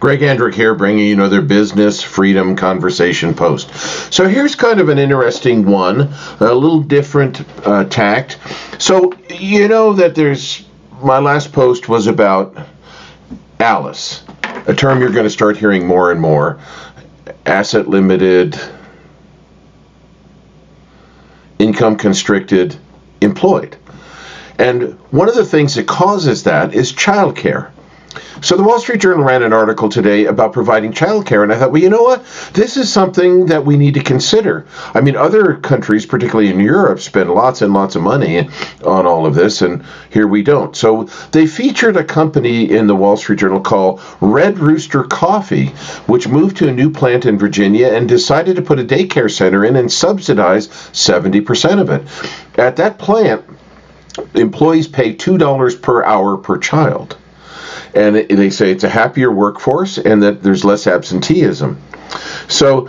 Greg Andrick here, bringing you another Business Freedom Conversation post. So here's kind of an interesting one, a little different tact. So you know that my last post was about ALICE, a term you're going to start hearing more and more, asset limited, income constricted, employed. And one of the things that causes that is childcare. So the Wall Street Journal ran an article today about providing childcare, and I thought, well, you know what? This is something that we need to consider. I mean, other countries, particularly in Europe, spend lots and lots of money on all of this, and here we don't. So they featured a company in the Wall Street Journal called Red Rooster Coffee, which moved to a new plant in Virginia and decided to put a daycare center in and subsidize 70% of it. At that plant, employees pay $2 per hour per child. And they say it's a happier workforce and that there's less absenteeism. So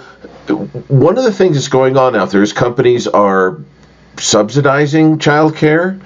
one of the things that's going on out there is companies are subsidizing childcare.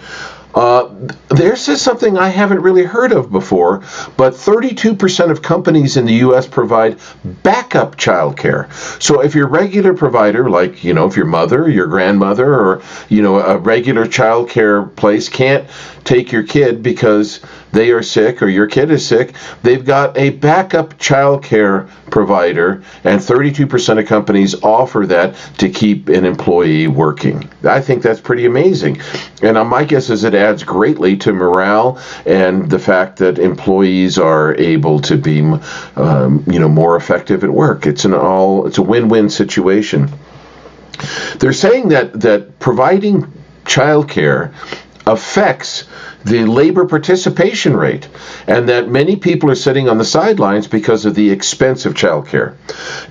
This is something I haven't really heard of before, but 32% of companies in the U.S. provide backup childcare. So if your regular provider, like, if your mother, your grandmother, or, a regular childcare place can't take your kid because they are sick or your kid is sick, they've got a backup childcare provider, and 32% of companies offer that to keep an employee working. I think that's pretty amazing. And my guess is it adds greatly to morale and the fact that employees are able to be, more effective at work. It's a win-win situation. They're saying that providing childcare affects the labor participation rate, and that many people are sitting on the sidelines because of the expense of childcare.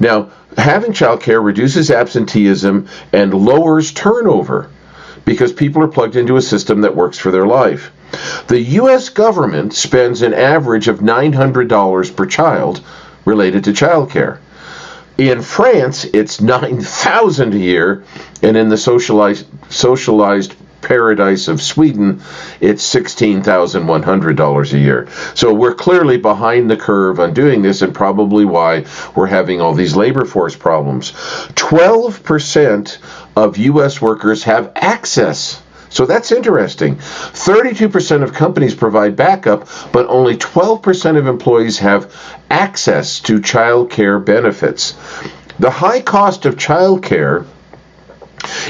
Now, having childcare reduces absenteeism and lowers turnover because people are plugged into a system that works for their life. The U.S. government spends an average of $900 per child related to childcare. In France, it's $9,000 a year, and in the socialized paradise of Sweden, it's $16,100 a year. So we're clearly behind the curve on doing this, and probably why we're having all these labor force problems. 12% of U.S. workers have access. So that's interesting. 32% of companies provide backup, but only 12% of employees have access to child care benefits. The high cost of child care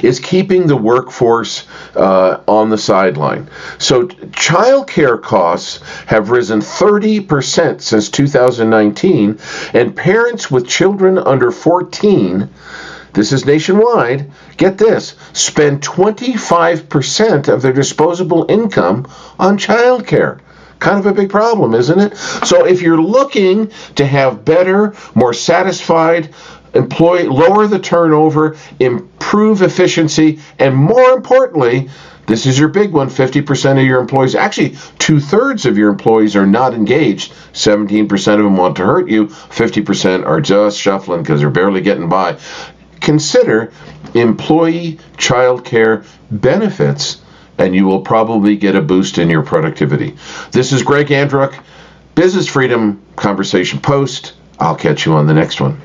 is keeping the workforce on the sideline. So child care costs have risen 30% since 2019, and parents with children under 14, this is nationwide, get this, spend 25% of their disposable income on child care. Kind of a big problem, isn't it? So if you're looking to have better, more satisfied employee, lower the turnover, improve efficiency, and more importantly, this is your big one, 50% of your employees, actually 2/3 of your employees are not engaged. 17% of them want to hurt you. 50% are just shuffling because they're barely getting by. Consider employee child care benefits, and you will probably get a boost in your productivity. This is Greg Andrick, Business Freedom Conversation Post. I'll catch you on the next one.